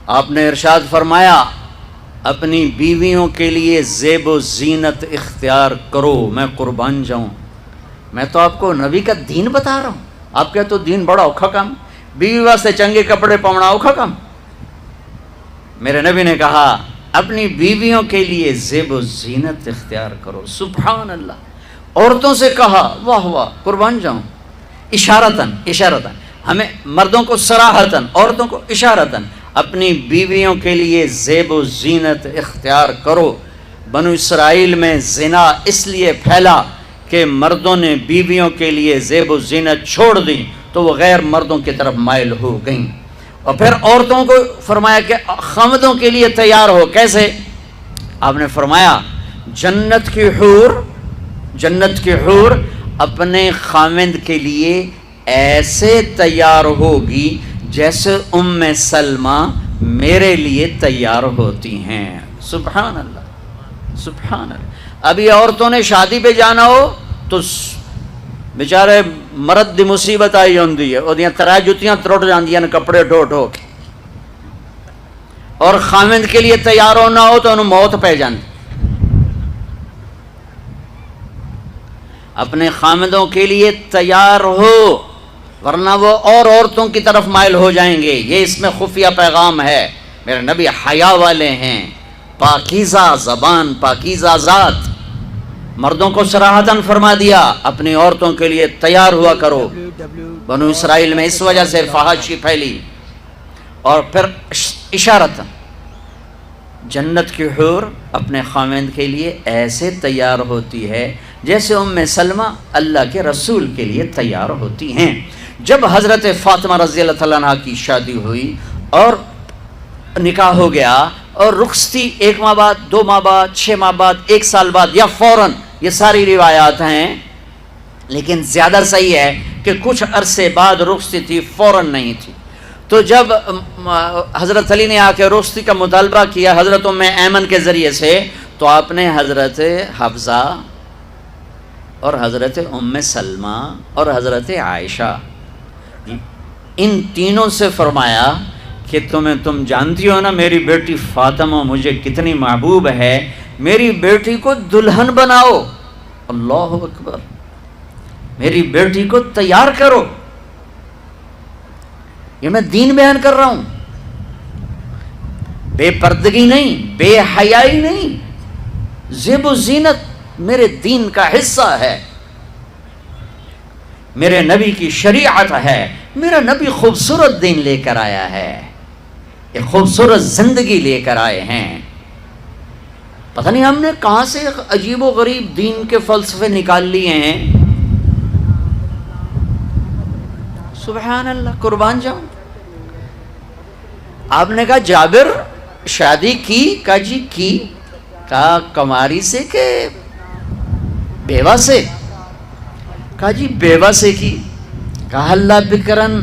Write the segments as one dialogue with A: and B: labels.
A: آپ نے ارشاد فرمایا اپنی بیویوں کے لیے زیب و زینت اختیار کرو، میں قربان جاؤں۔ میں تو آپ کو نبی کا دین بتا رہا ہوں، آپ کا تو دین بڑا اوکھا کام، بیوی واسطے چنگے کپڑے پاؤنا اوکھا کام۔ میرے نبی نے کہا اپنی بیویوں کے لیے زیب و زینت اختیار کرو۔ سبحان اللہ۔ عورتوں سے کہا، واہ واہ، قربان جاؤں، اشارتاً ہمیں مردوں کو صراحتاً، عورتوں کو اشارتاً اپنی بیویوں کے لیے زیب و زینت اختیار کرو۔ بنو اسرائیل میں زنا اس لیے پھیلا کہ مردوں نے بیویوں کے لیے زیب و زینت چھوڑ دی تو وہ غیر مردوں کی طرف مائل ہو گئیں۔ اور پھر عورتوں کو فرمایا کہ خامدوں کے لیے تیار ہو۔ کیسے؟ آپ نے فرمایا جنت کی حور اپنے خامد کے لیے ایسے تیار ہوگی جیسے ام سلمہ میرے لیے تیار ہوتی ہیں۔ سبحان اللہ، سبحان اللہ۔ ابھی عورتوں نے شادی پہ جانا ہو تو بیچارے مرد دی مصیبت آئی ہوندی ہے، اودیاں ترائے جتیاں ترٹ جاندیاں کپڑے ڈھو ڈھو کے، اور خامد کے لیے تیار ہونا ہو تو انہوں موت پہ جاندی۔ اپنے خامدوں کے لیے تیار ہو ورنہ وہ اور عورتوں کی طرف مائل ہو جائیں گے۔ یہ اس میں خفیہ پیغام ہے۔ میرے نبی حیا والے ہیں، پاکیزہ زبان، پاکیزہ ذات۔ مردوں کو صراحتاً فرما دیا اپنی عورتوں کے لیے تیار ہوا کرو۔ بنو اسرائیل میں اس وجہ سے فحاشی پھیلی۔ اور پھر اشارتاً جنت کی حور اپنے خامند کے لیے ایسے تیار ہوتی ہے جیسے ام سلمہ اللہ کے رسول کے لیے تیار ہوتی ہیں۔ جب حضرت فاطمہ رضی اللہ تعالیٰ عنہ کی شادی ہوئی اور نکاح ہو گیا اور رخصتی 1 ماہ بعد، 2 ماہ بعد، 6 ماہ بعد، 1 سال بعد یا فوراً، یہ ساری روایات ہیں، لیکن زیادہ صحیح ہے کہ کچھ عرصے بعد رخصتی تھی، فوراً نہیں تھی۔ تو جب حضرت علی نے آ کے رخصتی کا مطالبہ کیا حضرت ام ایمن کے ذریعے سے، تو آپ نے حضرت حفصہ اور حضرت ام سلمہ اور حضرت عائشہ ان تینوں سے فرمایا کہ تم جانتی ہو نا میری بیٹی فاطمہ مجھے کتنی محبوب ہے، میری بیٹی کو دلہن بناؤ۔ اللہ اکبر، میری بیٹی کو تیار کرو۔ یہ میں دین بیان کر رہا ہوں، بے پردگی نہیں، بے حیائی نہیں، زیب و زینت میرے دین کا حصہ ہے، میرے نبی کی شریعت ہے۔ میرا نبی خوبصورت دین لے کر آیا ہے، ایک خوبصورت زندگی لے کر آئے ہیں۔ پتہ نہیں ہم نے کہاں سے عجیب و غریب دین کے فلسفے نکال لیے ہیں۔ سبحان اللہ، قربان جاؤں۔ آپ نے کہا جابر شادی کی؟ کہا جی کی۔ کہا کماری سے کہ بیوہ سے؟ کہا جی بیوہ سے کی۔ کہا اللہ بکرن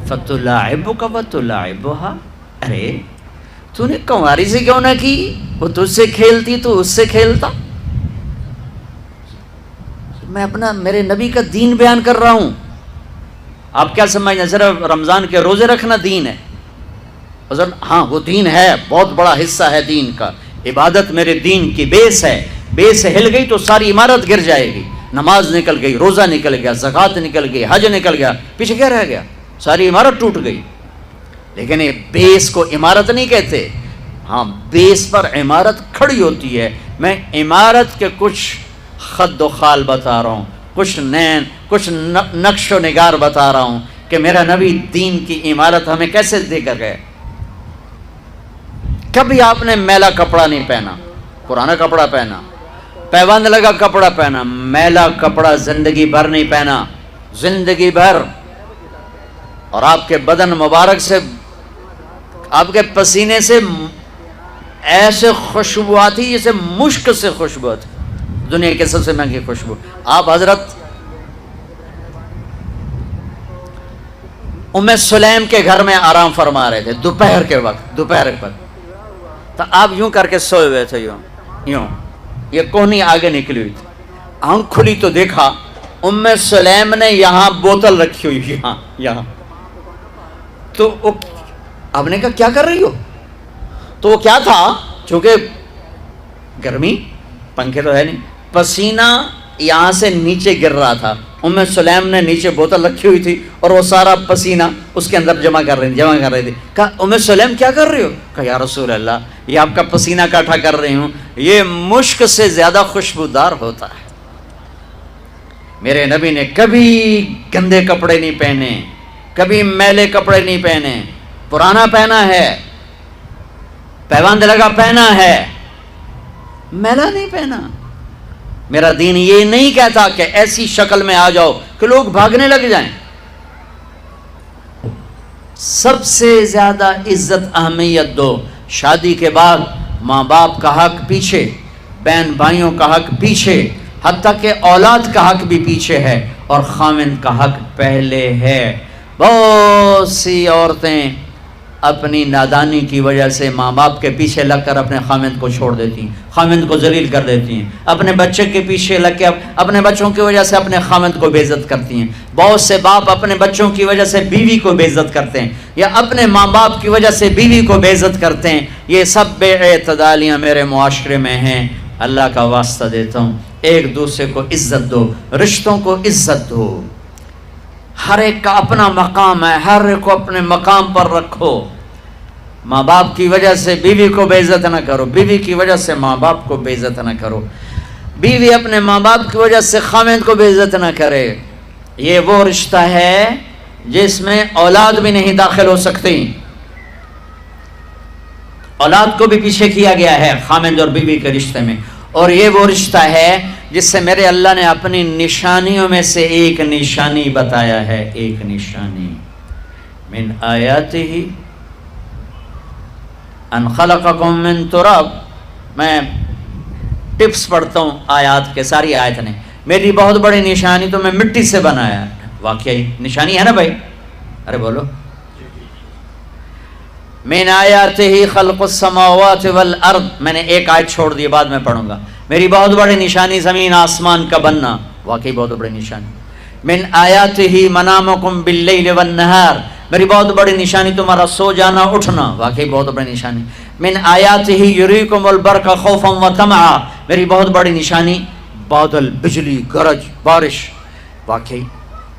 A: فتلاعبک وتلاعبها، ارے تو نے کنواری سے کیوں نہ کی؟ وہ تجھ سے کھیلتی تو اس سے کھیلتا۔ میں اپنا میرے نبی کا دین بیان کر رہا ہوں۔ آپ کیا سمجھیں صرف رمضان کے روزے رکھنا دین ہے؟ ہاں وہ دین ہے، بہت بڑا حصہ ہے دین کا۔ عبادت میرے دین کی بیس ہے، بیس ہل گئی تو ساری عمارت گر جائے گی۔ نماز نکل گئی، روزہ نکل گیا، زکوٰۃ نکل گئی، حج نکل گیا، پیچھے کیا رہ گیا؟ ساری عمارت ٹوٹ گئی۔ لیکن یہ بیس کو عمارت نہیں کہتے، ہاں بیس پر عمارت کھڑی ہوتی ہے۔ میں عمارت کے کچھ خد و خال بتا رہا ہوں، کچھ نقش و نگار بتا رہا ہوں کہ میرا نبی دین کی عمارت ہمیں کیسے دے کر گئے۔ کبھی آپ نے میلا کپڑا نہیں پہنا، پرانا کپڑا پہنا، پیوند لگا کپڑا پہنا، میلا کپڑا زندگی بھر نہیں پہنا، زندگی بھر۔ اور آپ کے بدن مبارک سے، آپ کے پسینے سے ایسے خوشبو آتی جیسے مشک سے خوشبو آتی، دنیا کے سب سے مہنگی خوشبو۔ آپ حضرت ام سلیم کے گھر میں آرام فرما رہے تھے دوپہر کے وقت، تو آپ یوں کر کے سوئے ہوئے تھے، یوں یہ کوہنی آگے نکلی ہوئی تھی۔ آنکھ کھلی تو دیکھا ام سلیم نے یہاں بوتل رکھی ہوئی، یہاں تو آپ نے کہا کیا کر رہی ہو؟ تو وہ کیا تھا، چونکہ گرمی، پنکھے تو ہے نہیں، پسینہ یہاں سے نیچے گر رہا تھا، سلیم نے نیچے بوتل رکھی ہوئی تھی اور وہ سارا پسینہ اس کے اندر جمع کر رہی تھی. کہا سلیم کیا کر رہی ہو؟ کہا یا رسول اللہ یہ آپ کا پسینہ اکٹھا کر رہی ہوں، یہ مشک سے زیادہ خوشبودار ہوتا ہے. میرے نبی نے کبھی گندے کپڑے نہیں پہنے، کبھی میلے کپڑے نہیں پہنے، پرانا پہنا ہے، پیوند لگا پہنا ہے، میلا نہیں پہنا. میرا دین یہ نہیں کہتا کہ ایسی شکل میں آ جاؤ کہ لوگ بھاگنے لگ جائیں. سب سے زیادہ عزت اہمیت دو. شادی کے بعد ماں باپ کا حق پیچھے، بہن بھائیوں کا حق پیچھے، حتیٰ کہ اولاد کا حق بھی پیچھے ہے اور خاوند کا حق پہلے ہے. بہت سی عورتیں اپنی نادانی کی وجہ سے ماں باپ کے پیچھے لگ کر اپنے خاوند کو چھوڑ دیتی ہیں، خاوند کو ذلیل کر دیتی ہیں. اپنے بچے کے پیچھے لگ کے اپنے بچوں کی وجہ سے اپنے خاوند کو بے عزت کرتی ہیں. بہت سے باپ اپنے بچوں کی وجہ سے بیوی کو بے عزت کرتے ہیں، یا اپنے ماں باپ کی وجہ سے بیوی کو بے عزت کرتے ہیں. یہ سب بے اعتدالیاں میرے معاشرے میں ہیں. اللہ کا واسطہ دیتا ہوں، ایک دوسرے کو عزت دو، رشتوں کو عزت دو. ہر ایک کا اپنا مقام ہے، ہر ایک کو اپنے مقام پر رکھو. ماں باپ کی وجہ سے بیوی کو بے عزت نہ کرو، بیوی کی وجہ سے ماں باپ کو بے عزت نہ کرو، بیوی اپنے ماں باپ کی وجہ سے خاوند کو بے عزت نہ کرے. یہ وہ رشتہ ہے جس میں اولاد بھی نہیں داخل ہو سکتی. اولاد کو بھی پیچھے کیا گیا ہے خاوند اور بیوی کے رشتے میں. اور یہ وہ رشتہ ہے جس سے میرے اللہ نے اپنی نشانیوں میں سے ایک نشانی بتایا ہے. ایک نشانی، من آیاتہ ان خلقکم من تراب. میں ٹپس پڑھتا ہوں آیات کے، ساری آیت نے. میری بہت بڑی نشانی تو میں مٹی سے بنایا. واقعی نشانی ہے نا بھائی؟ ارے بولو. من آیاتہ خلق السماوات والارض. میں نے ایک آیت چھوڑ دی، بعد میں پڑھوں گا. میری بہت بڑی نشانی زمین آسمان کا بننا. واقعی بہت بڑی نشانی. من آیاتہ منامکم باللیل والنہار. میری بہت بڑی نشانی تمہارا سو جانا اٹھنا. واقعی بہت بڑی نشانی. من آیاتہ یریکم البرق خوفا وطمعا. میری بہت بڑی نشانی بادل، بجلی، گرج، بارش. واقعی.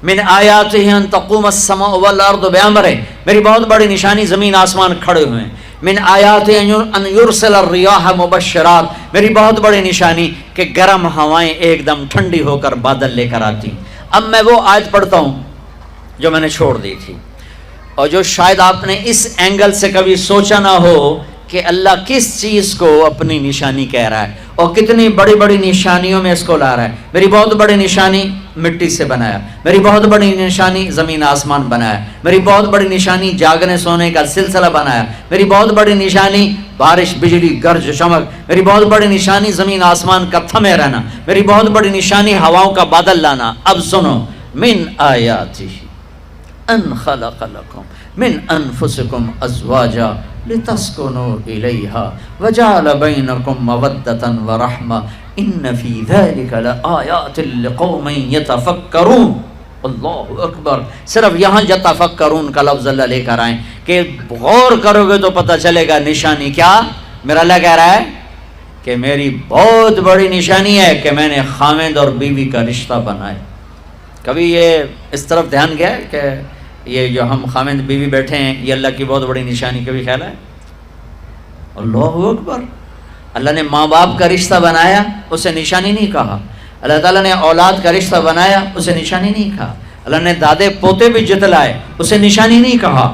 A: من آیاتہ ان تقوم السماء والارض بامرہ. میری بہت بڑی نشانی زمین آسمان کھڑے ہوئے ہیں. من آیاتہ ان یرسل الریاح مبشرات. میری بہت بڑی نشانی کہ گرم ہوائیں ایک دم ٹھنڈی ہو کر بادل لے کر آتی. اب میں وہ آیت پڑھتا ہوں جو میں نے چھوڑ دی تھی، اور جو شاید آپ نے اس اینگل سے کبھی سوچا نہ ہو کہ اللہ کس چیز کو اپنی نشانی کہہ رہا ہے اور کتنی بڑی بڑی نشانیوں میں اس کو لا رہا ہے. میری بہت بڑی نشانی مٹی سے بنایا، میری بہت بڑی نشانی زمین آسمان بنایا، میری بہت بڑی نشانی جاگنے سونے کا سلسلہ بنایا، میری بہت بڑی نشانی بارش، بجلی، گرج، چمک، میری بہت بڑی نشانی زمین آسمان کا تھمے رہنا، میری بہت بڑی نشانی ہواؤں کا بادل لانا. اب سنو، من آیاتہ ان خلق لکم من انفسکم ازواجا لتسکنوا الیہا وجعل بینکم مودۃ ورحمہ ان فی ذلک لآیات لقوم یتفکرون. اللہ اکبر. صرف یہاں یتفکرون کا لفظ اللہ لے کر آئیں کہ غور کرو گے تو پتہ چلے گا نشانی کیا. میرا اللہ کہہ رہا ہے کہ میری بہت بڑی نشانی ہے کہ میں نے خاوند اور بیوی کا رشتہ بنایا. کبھی یہ اس طرف دھیان گیا ہے کہ یہ جو ہم خاوند بیوی بیٹھے ہیں یہ اللہ کی بہت بڑی نشانی؟ کبھی خیال ہے؟ اللہ اکبر. اللہ نے ماں باپ کا رشتہ بنایا، اسے نشانی نہیں کہا. اللہ تعالیٰ نے اولاد کا رشتہ بنایا، اسے نشانی نہیں کہا. اللہ نے دادے پوتے بھی جتلائے، اسے نشانی نہیں کہا.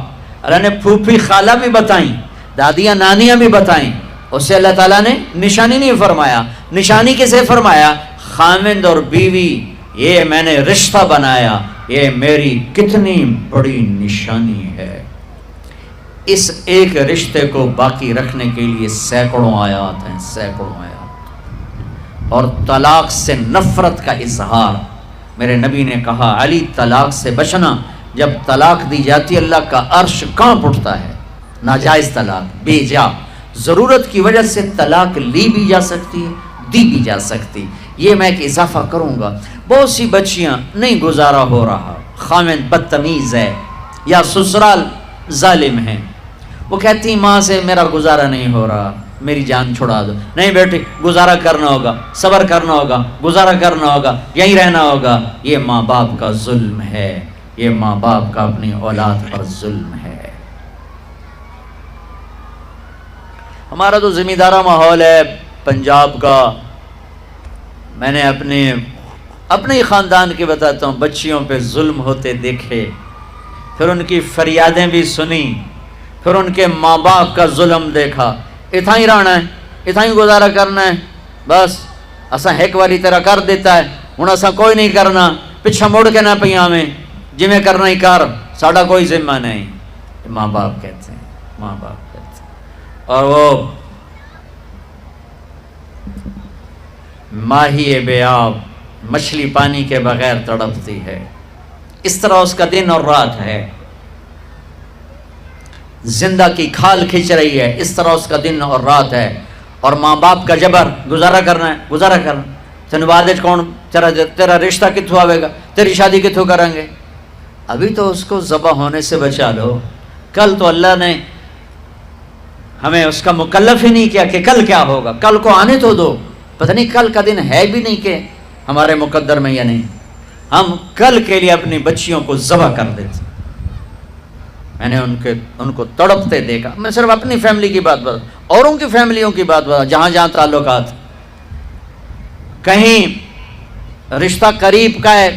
A: اللہ نے پھوپھی خالہ بھی بتائیں، دادیاں نانیاں بھی بتائیں، اسے اللہ تعالیٰ نے نشانی نہیں فرمایا. نشانی کسے فرمایا؟ خاوند اور بیوی، یہ میں نے رشتہ بنایا، یہ میری کتنی بڑی نشانی ہے. اس ایک رشتے کو باقی رکھنے کے لیے سینکڑوں آیات ہیں، سینکڑوں آیات. اور طلاق سے نفرت کا اظہار. میرے نبی نے کہا علی طلاق سے بچنا. جب طلاق دی جاتی اللہ کا عرش کانپ اٹھتا ہے. ناجائز طلاق، بے جا، ضرورت کی وجہ سے طلاق لی بھی جا سکتی ہے، دی بھی جا سکتی. یہ میں ایک اضافہ کروں گا. بہت سی بچیاں نہیں گزارا ہو رہا، خاوند بدتمیز ہے یا سسرال ظالم ہیں، وہ کہتی ماں سے میرا گزارا نہیں ہو رہا، میری جان چھڑا دو. نہیں بیٹی، گزارا کرنا ہوگا، صبر کرنا ہوگا، گزارا کرنا ہوگا، یہیں رہنا ہوگا. یہ ماں باپ کا ظلم ہے، یہ ماں باپ کا اپنی اولاد پر ظلم ہے. ہمارا تو زمیندارہ ماحول ہے پنجاب کا. میں نے اپنے ہی خاندان کی بتاتا ہوں، بچیوں پہ ظلم ہوتے دیکھے، پھر ان کی فریادیں بھی سنی، پھر ان کے ماں باپ کا ظلم دیکھا. اتنا ہی رہنا ہے، اتنا ہی گزارا کرنا ہے، بس اساں ایک باری طرح کر دیتا ہے، ہوں اساں کوئی نہیں کرنا، پچھا مڑ کے نہ پیا میں، جی میں کرنا ہی کر، ساڈا کوئی ذمہ نہیں. ماں باپ کہتے ہیں، ماں باپ کہتے ہیں. اور وہ ماہی بے آب مچھلی پانی کے بغیر تڑپتی ہے، اس طرح اس کا دن اور رات ہے. زندہ کی کھال کھینچ رہی ہے، اس طرح اس کا دن اور رات ہے. اور ماں باپ کا جبر، گزارا کرنا ہے، گزارا کرنا. تین بعد کون تیرا رشتہ کتوں آئے گا، تیری شادی کتوں کریں گے. ابھی تو اس کو ذبح ہونے سے بچا لو. کل تو اللہ نے ہمیں اس کا مکلف ہی نہیں کیا کہ کل کیا ہوگا، کل کو آنے تو دو. پتہ نہیں کل کا دن ہے بھی نہیں کہ ہمارے مقدر میں یا نہیں. ہم کل کے لیے اپنی بچیوں کو ذبح کر دیتے. میں نے ان کو تڑپتے دیکھا. میں صرف اپنی فیملی کی بات بتا، اوروں کی فیملیوں کی بات بتا، جہاں جہاں تعلقات. کہیں رشتہ قریب کا ہے،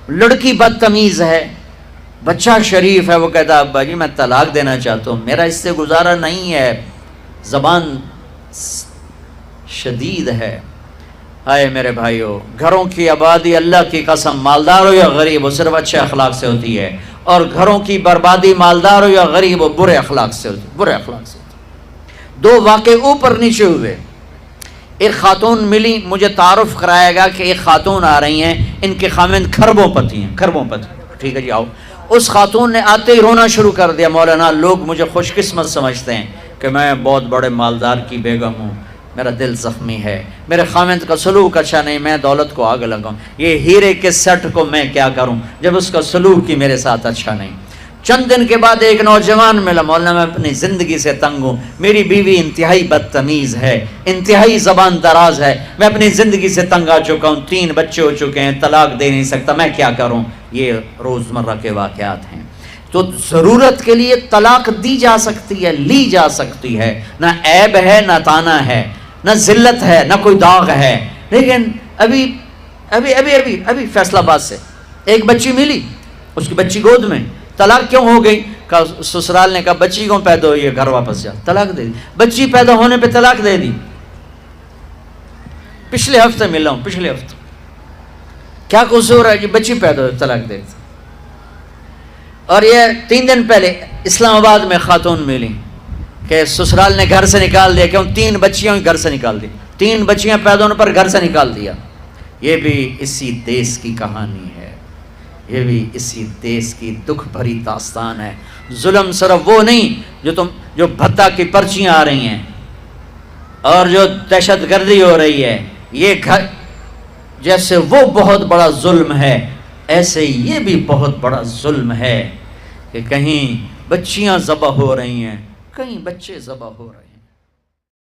A: لڑکی بدتمیز ہے، بچہ شریف ہے، وہ کہتا ابا جی میں طلاق دینا چاہتا ہوں، میرا اس سے گزارا نہیں ہے، زبان شدید ہے. ہائے میرے بھائیو، گھروں کی آبادی اللہ کی قسم، مالدار ہو یا غریب ہو، صرف اچھے اخلاق سے ہوتی ہے. اور گھروں کی بربادی مالدار ہو یا غریب ہو برے اخلاق سے ہوتی ہے، برے اخلاق سے ہوتی ہے. دو واقعے اوپر نیچے ہوئے. ایک خاتون ملی، مجھے تعارف کرایا گیا کہ ایک خاتون آ رہی ہیں، ان کے خاوند کھربوں پتی ہیں، کھربوں پتی. ٹھیک ہے جی آؤ. اس خاتون نے آتے ہی رونا شروع کر دیا. مولانا لوگ مجھے خوش قسمت سمجھتے ہیں کہ میں بہت بڑے مالدار کی بیگم ہوں، میرا دل زخمی ہے، میرے خاوند کا سلوک اچھا نہیں، میں دولت کو آگ لگاؤں، یہ ہیرے کے سیٹ کو میں کیا کروں جب اس کا سلوک ہی میرے ساتھ اچھا نہیں. چند دن کے بعد ایک نوجوان ملا. مولانا میں اپنی زندگی سے تنگ ہوں، میری بیوی انتہائی بدتمیز ہے، انتہائی زبان دراز ہے، میں اپنی زندگی سے تنگ آ چکا ہوں، 3 بچے ہو چکے ہیں، طلاق دے نہیں سکتا، میں کیا کروں. یہ روزمرہ کے واقعات ہیں. تو ضرورت کے لیے طلاق دی جا سکتی ہے، لی جا سکتی ہے، نہ عیب ہے نہ تانا ہے، نہ ذلت ہے، نہ کوئی داغ ہے. لیکن ابھی فیصلہ آباد سے ایک بچی ملی، اس کی بچی گود میں، طلاق کیوں ہو گئی؟ سسرال نے کہا بچی کیوں پیدا ہوئی ہے، گھر واپس جا. طلاق دے دی. بچی پیدا ہونے پہ طلاق دے دی. پچھلے ہفتے ملا ہوں، پچھلے ہفتے. کیا قصور ہے جی، بچی پیدا ہوئی طلاق دے دی. اور یہ 3 دن پہلے اسلام آباد میں خاتون ملی کہ سسرال نے گھر سے نکال دیا، کیوں 3 بچیاں گھر سے نکال دی، 3 بچیاں پیدا ہونے پر گھر سے نکال دیا. یہ بھی اسی دیس کی کہانی ہے، یہ بھی اسی دیس کی دکھ بھری داستان ہے. ظلم صرف وہ نہیں جو بھتہ کی پرچیاں آ رہی ہیں اور جو دہشت گردی ہو رہی ہے، یہ گھر جیسے وہ بہت بڑا ظلم ہے، ایسے یہ بھی بہت بڑا ظلم ہے کہ کہیں بچیاں ذبح ہو رہی ہیں، کہیں بچے ذبح ہو رہے ہیں.